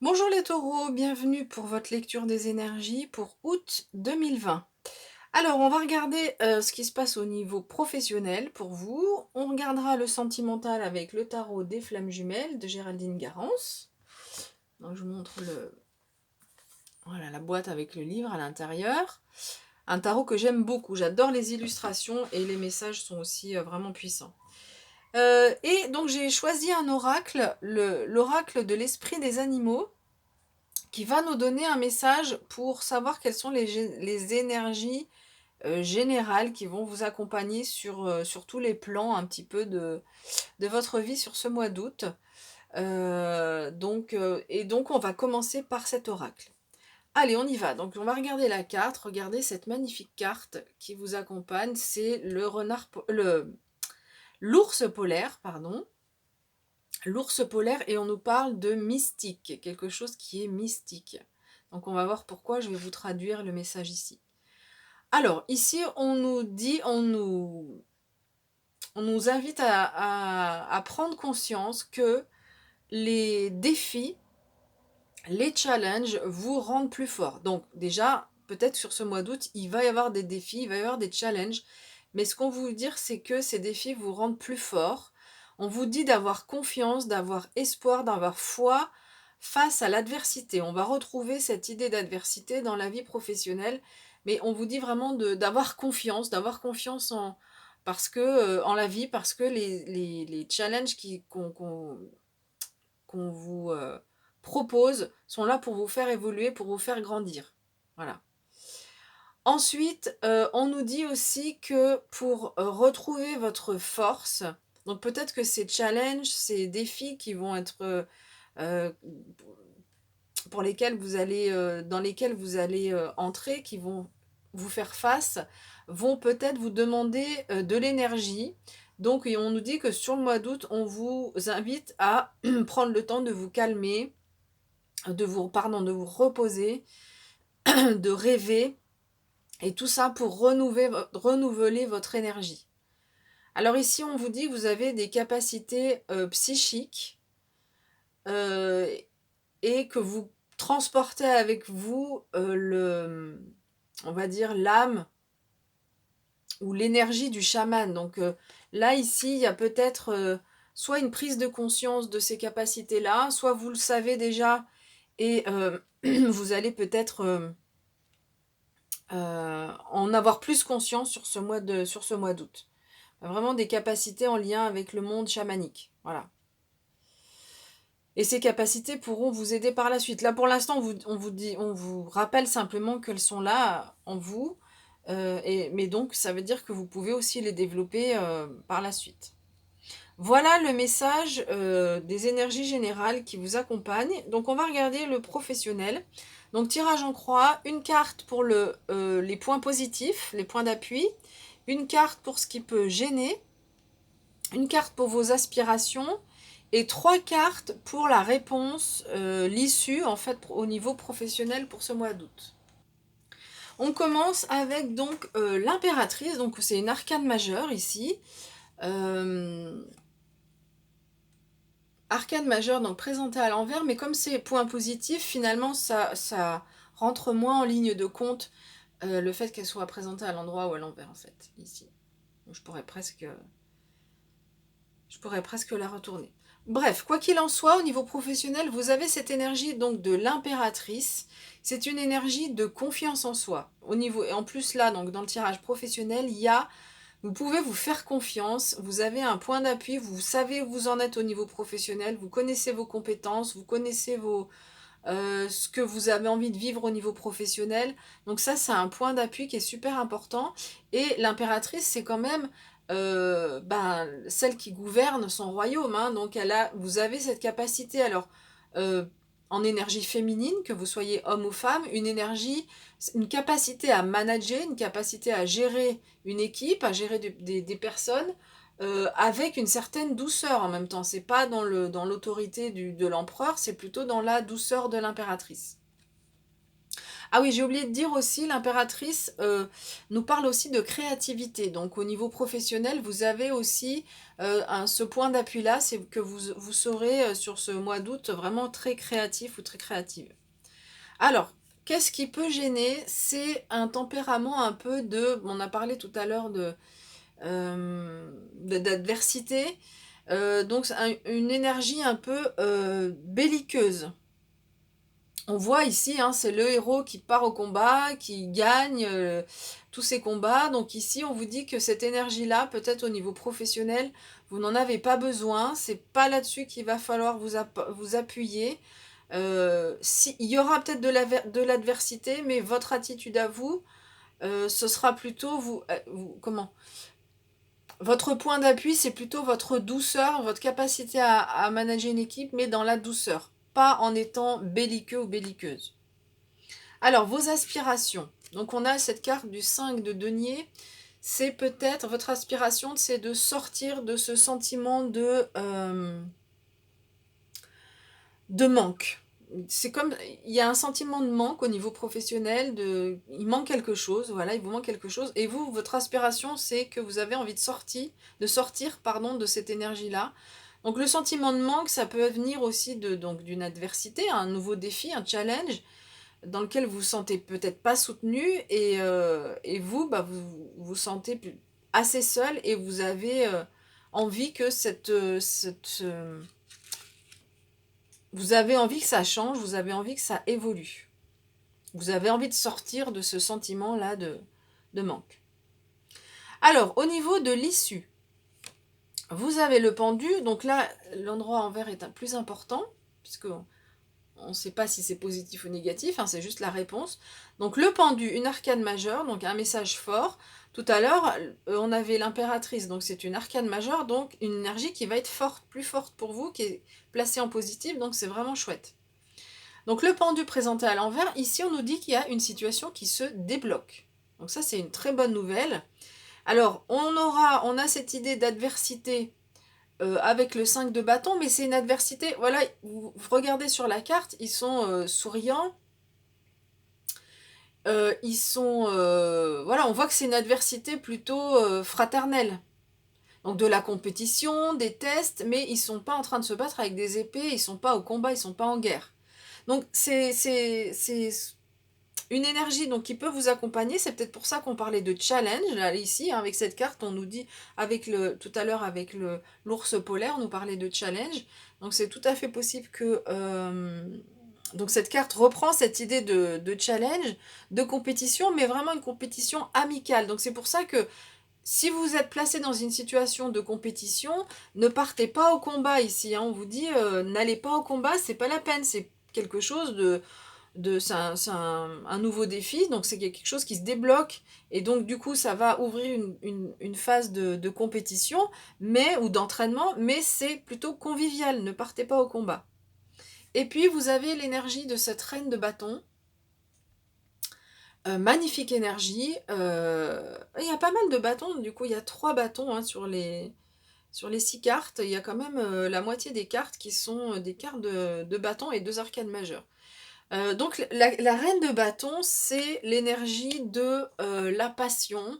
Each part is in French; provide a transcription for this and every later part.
Bonjour les taureaux, bienvenue pour votre lecture des énergies pour août 2020. Alors, on va regarder ce qui se passe au niveau professionnel pour vous. On regardera le sentimental avec le tarot des flammes jumelles de Géraldine Garance. Donc, je vous montre voilà, la boîte avec le livre à l'intérieur. Un tarot que j'aime beaucoup. J'adore les illustrations et les messages sont aussi vraiment puissants. Et donc, j'ai choisi un oracle, l'oracle de l'esprit des animaux, qui va nous donner un message pour savoir quelles sont les énergies générales qui vont vous accompagner sur tous les plans un petit peu de votre vie sur ce mois d'août. Donc on va commencer par cet oracle. Allez, on y va. Donc on va regarder la carte, regardez cette magnifique carte qui vous accompagne, c'est l'ours polaire, pardon. L'ours polaire, et on nous parle de mystique, quelque chose qui est mystique. Donc on va voir pourquoi, je vais vous traduire le message ici. Alors, ici, on nous dit, on nous invite à prendre conscience que les défis, les challenges vous rendent plus fort. Donc déjà, peut-être sur ce mois d'août, il va y avoir des défis, il va y avoir des challenges, mais ce qu'on veut vous dire, c'est que ces défis vous rendent plus fort. On vous dit d'avoir confiance, d'avoir espoir, d'avoir foi face à l'adversité. On va retrouver cette idée d'adversité dans la vie professionnelle, mais on vous dit vraiment d'avoir confiance parce que, en la vie, parce que les challenges qu'on vous propose sont là pour vous faire évoluer, pour vous faire grandir. Voilà. Ensuite, on nous dit aussi que pour retrouver votre force, donc peut-être que ces challenges, ces défis qui vont être euh, pour lesquels vous allez, dans lesquels vous allez entrer, qui vont vous faire face, vont peut-être vous demander de l'énergie. Donc, on nous dit que sur le mois d'août, on vous invite à prendre le temps de vous calmer, de vous reposer, de rêver, et tout ça pour renouveler votre énergie. Alors ici, on vous dit que vous avez des capacités psychiques euh, et que vous transportez avec vous on va dire, l'âme ou l'énergie du chaman. Donc là, ici, il y a peut-être soit une prise de conscience de ces capacités-là, soit vous le savez déjà et vous allez peut-être en avoir plus conscience sur ce mois d'août. Vraiment des capacités en lien avec le monde chamanique. Voilà. Et ces capacités pourront vous aider par la suite. Là, pour l'instant, on vous rappelle simplement qu'elles sont là en vous. Mais donc, ça veut dire que vous pouvez aussi les développer par la suite. Voilà le message des énergies générales qui vous accompagnent. Donc, on va regarder le professionnel. Donc, tirage en croix, une carte pour les points positifs, les points d'appui, une carte pour ce qui peut gêner, une carte pour vos aspirations et 3 cartes pour la réponse, l'issue en fait au niveau professionnel pour ce mois d'août. On commence avec donc l'impératrice, donc c'est une arcane majeure ici. Arcane majeure donc présentée à l'envers, mais comme c'est point positif, finalement ça rentre moins en ligne de compte le fait qu'elle soit présentée à l'endroit ou à l'envers en fait, ici. Donc, je pourrais presque la retourner. Bref, quoi qu'il en soit, au niveau professionnel, vous avez cette énergie donc de l'impératrice. C'est une énergie de confiance en soi. Et en plus là, donc dans le tirage professionnel, vous pouvez vous faire confiance. Vous avez un point d'appui. Vous savez où vous en êtes au niveau professionnel. Vous connaissez vos compétences. Vous connaissez ce que vous avez envie de vivre au niveau professionnel. Donc ça, c'est un point d'appui qui est super important. Et l'impératrice, c'est quand même celle qui gouverne son royaume. Hein. Donc vous avez cette capacité, alors euh, en énergie féminine, que vous soyez homme ou femme, une capacité à manager, une capacité à gérer une équipe, à gérer des personnes avec une certaine douceur en même temps. C'est pas dans l'autorité de l'empereur, c'est plutôt dans la douceur de l'impératrice. Ah oui, j'ai oublié de dire aussi, l'impératrice nous parle aussi de créativité. Donc au niveau professionnel, vous avez aussi ce point d'appui-là, c'est que vous serez sur ce mois d'août vraiment très créatif ou très créative. Alors, qu'est-ce qui peut gêner? C'est un tempérament un peu on a parlé tout à l'heure d'adversité, donc c'est une énergie un peu belliqueuse. On voit ici, hein, c'est le héros qui part au combat, qui gagne tous ses combats. Donc ici, on vous dit que cette énergie-là, peut-être au niveau professionnel, vous n'en avez pas besoin. C'est pas là-dessus qu'il va falloir vous appuyer. Il y aura peut-être de l'adversité, mais votre attitude à vous, ce sera plutôt comment? Votre point d'appui, c'est plutôt votre douceur, votre capacité à manager une équipe, mais dans la douceur, pas en étant belliqueux ou belliqueuse. Alors, vos aspirations. Donc, on a cette carte du 5 de denier. C'est peut-être, votre aspiration, c'est de sortir de ce sentiment de manque. C'est comme, il y a un sentiment de manque au niveau professionnel, il manque quelque chose, voilà, il vous manque quelque chose. Et vous, votre aspiration, c'est que vous avez envie de sortir, pardon, de cette énergie-là. Donc, le sentiment de manque, ça peut venir aussi donc, d'une adversité, un nouveau défi, un challenge dans lequel vous vous sentez peut-être pas soutenu et vous, bah, vous sentez assez seul et vous avez envie que vous avez envie que ça change, vous avez envie que ça évolue. Vous avez envie de sortir de ce sentiment-là de manque. Alors, au niveau de l'issue, vous avez le pendu, donc là, l'endroit en vert est plus important, puisque on ne sait pas si c'est positif ou négatif, hein, c'est juste la réponse. Donc le pendu, une arcane majeure, donc un message fort. Tout à l'heure, on avait l'impératrice, donc c'est une arcane majeure, donc une énergie qui va être forte, plus forte pour vous, qui est placée en positif, donc c'est vraiment chouette. Donc le pendu présenté à l'envers, ici on nous dit qu'il y a une situation qui se débloque. Donc ça c'est une très bonne nouvelle. Alors on a cette idée d'adversité avec le 5 de bâton, mais c'est une adversité, voilà, vous regardez sur la carte, ils sont souriants, voilà, on voit que c'est une adversité plutôt fraternelle. Donc de la compétition, des tests, mais ils sont pas en train de se battre avec des épées, ils sont pas au combat, ils sont pas en guerre. Donc c'est une énergie donc, qui peut vous accompagner, c'est peut-être pour ça qu'on parlait de challenge, là, ici, hein, avec cette carte, on nous dit, tout à l'heure avec l'ours polaire, on nous parlait de challenge, donc c'est tout à fait possible que donc cette carte reprend cette idée de challenge, de compétition, mais vraiment une compétition amicale, donc c'est pour ça que si vous êtes placé dans une situation de compétition, ne partez pas au combat ici, hein, on vous dit, n'allez pas au combat, c'est pas la peine, c'est quelque chose c'est un nouveau défi, donc c'est quelque chose qui se débloque, et donc du coup ça va ouvrir une phase de compétition, ou d'entraînement, mais c'est plutôt convivial, ne partez pas au combat. Et puis vous avez l'énergie de cette reine de bâton, magnifique énergie, il y a pas mal de bâtons, du coup il y a 3 bâtons hein, sur les 6 cartes, il y a quand même la moitié des cartes qui sont des cartes de bâton et 2 arcanes majeures. Donc la reine de bâton, c'est l'énergie de la passion.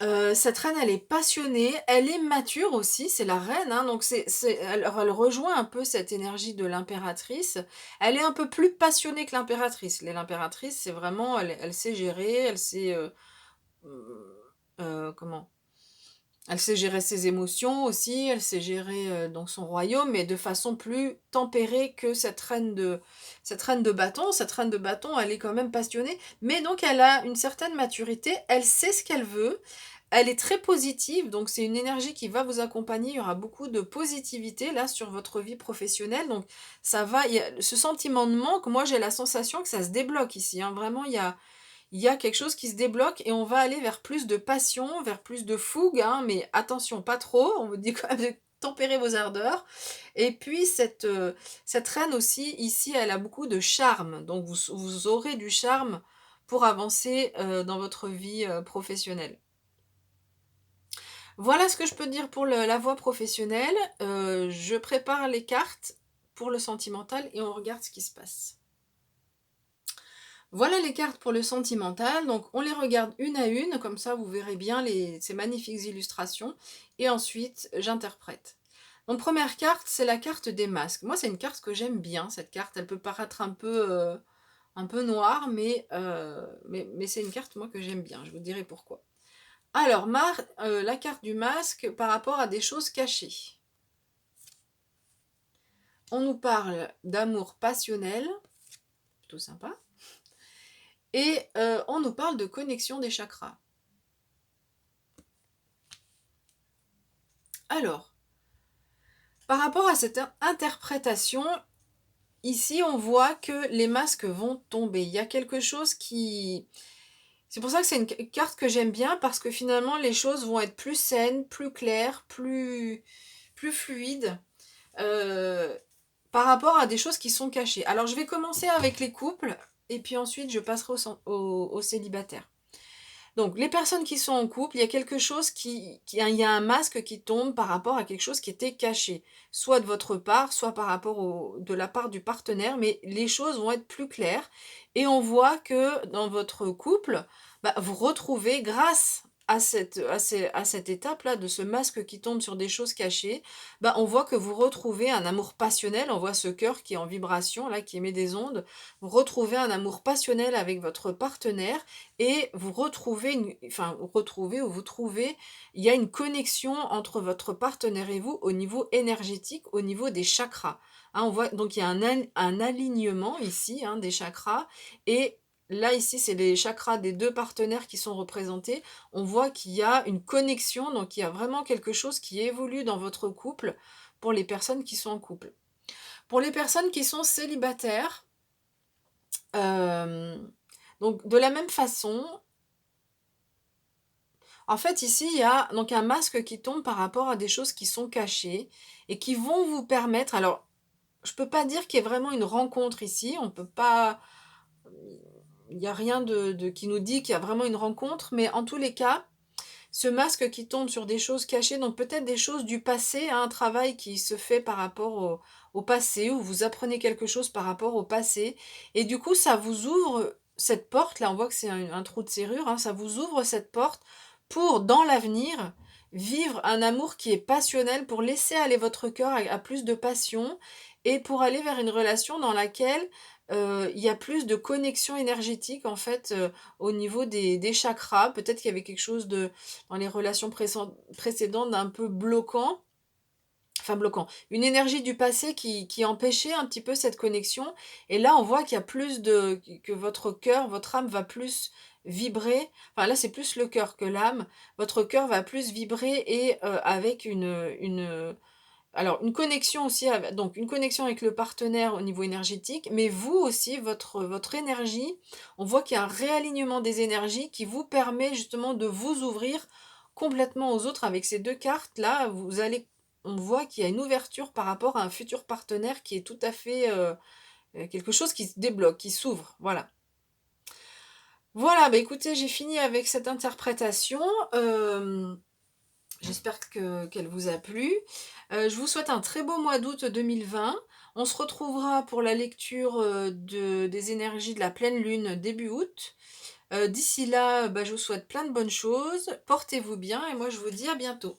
Cette reine, elle est passionnée, elle est mature aussi, c'est la reine, hein, donc elle rejoint un peu cette énergie de l'impératrice. Elle est un peu plus passionnée que l'impératrice. L'impératrice, c'est vraiment, elle sait gérer, elle sait comment? Elle sait gérer ses émotions aussi, elle sait gérer donc son royaume, mais de façon plus tempérée que cette reine de bâton. Cette reine de bâton, elle est quand même passionnée, mais donc elle a une certaine maturité, elle sait ce qu'elle veut, elle est très positive, donc c'est une énergie qui va vous accompagner, il y aura beaucoup de positivité là sur votre vie professionnelle, donc ça va, ce sentiment de manque, moi j'ai la sensation que ça se débloque ici, hein, vraiment il y a quelque chose qui se débloque et on va aller vers plus de passion, vers plus de fougue, hein, mais attention, pas trop, on vous dit quand même de tempérer vos ardeurs. Et puis cette reine aussi, ici, elle a beaucoup de charme, donc vous aurez du charme pour avancer dans votre vie professionnelle. Voilà ce que je peux dire pour la voie professionnelle. Je prépare les cartes pour le sentimental et on regarde ce qui se passe. Voilà les cartes pour le sentimental, donc on les regarde une à une, comme ça vous verrez bien ces magnifiques illustrations, et ensuite j'interprète. Donc première carte, c'est la carte des masques. Moi c'est une carte que j'aime bien, cette carte, elle peut paraître un peu noire, mais c'est une carte moi que j'aime bien, je vous dirai pourquoi. Alors, la carte du masque par rapport à des choses cachées. On nous parle d'amour passionnel, plutôt sympa. Et on nous parle de connexion des chakras. Alors, par rapport à cette interprétation, ici on voit que les masques vont tomber. Il y a quelque chose qui... C'est pour ça que c'est une carte que j'aime bien, parce que finalement les choses vont être plus saines, plus claires, plus fluides, par rapport à des choses qui sont cachées. Alors je vais commencer avec les couples, et puis ensuite je passerai aux célibataires. Donc, les personnes qui sont en couple, il y a quelque chose il y a un masque qui tombe par rapport à quelque chose qui était caché, soit de votre part, soit de la part du partenaire, mais les choses vont être plus claires et on voit que dans votre couple, bah, vous retrouvez grâce à cette étape-là de ce masque qui tombe sur des choses cachées, bah, on voit que vous retrouvez un amour passionnel, on voit ce cœur qui est en vibration, là, qui émet des ondes, vous retrouvez un amour passionnel avec votre partenaire et vous retrouvez ou vous trouvez, il y a une connexion entre votre partenaire et vous au niveau énergétique, au niveau des chakras. Hein, on voit donc il y a un alignement ici, hein, des chakras, et là ici c'est les chakras des deux partenaires qui sont représentés. On voit qu'il y a une connexion, donc il y a vraiment quelque chose qui évolue dans votre couple pour les personnes qui sont en couple. Pour les personnes qui sont célibataires, donc de la même façon, en fait ici il y a donc un masque qui tombe par rapport à des choses qui sont cachées et qui vont vous permettre, alors je peux pas dire qu'il y ait vraiment une rencontre ici, on peut pas, il n'y a rien qui nous dit qu'il y a vraiment une rencontre, mais en tous les cas, ce masque qui tombe sur des choses cachées, donc peut-être des choses du passé, hein, un travail qui se fait par rapport au passé, où vous apprenez quelque chose par rapport au passé, et du coup ça vous ouvre cette porte, là on voit que c'est un trou de serrure, hein, ça vous ouvre cette porte pour, dans l'avenir, vivre un amour qui est passionnel, pour laisser aller votre cœur à plus de passion, et pour aller vers une relation dans laquelle il y a plus de connexion énergétique en fait, au niveau des chakras. Peut-être qu'il y avait quelque chose dans les relations précédentes d'un peu bloquant, enfin bloquant, une énergie du passé qui empêchait un petit peu cette connexion. Et là, on voit qu'il y a que votre cœur, votre âme va plus vibrer. Enfin là, c'est plus le cœur que l'âme. Votre cœur va plus vibrer et avec alors une connexion aussi, donc une connexion avec le partenaire au niveau énergétique, mais vous aussi, votre énergie, on voit qu'il y a un réalignement des énergies qui vous permet justement de vous ouvrir complètement aux autres. Avec ces deux cartes-là, on voit qu'il y a une ouverture par rapport à un futur partenaire qui est tout à fait quelque chose qui se débloque, qui s'ouvre. Voilà. Voilà, bah écoutez, j'ai fini avec cette interprétation. J'espère qu'elle vous a plu. Je vous souhaite un très beau mois d'août 2020. On se retrouvera pour la lecture des énergies de la pleine lune début août. D'ici là, bah, je vous souhaite plein de bonnes choses. Portez-vous bien et moi je vous dis à bientôt.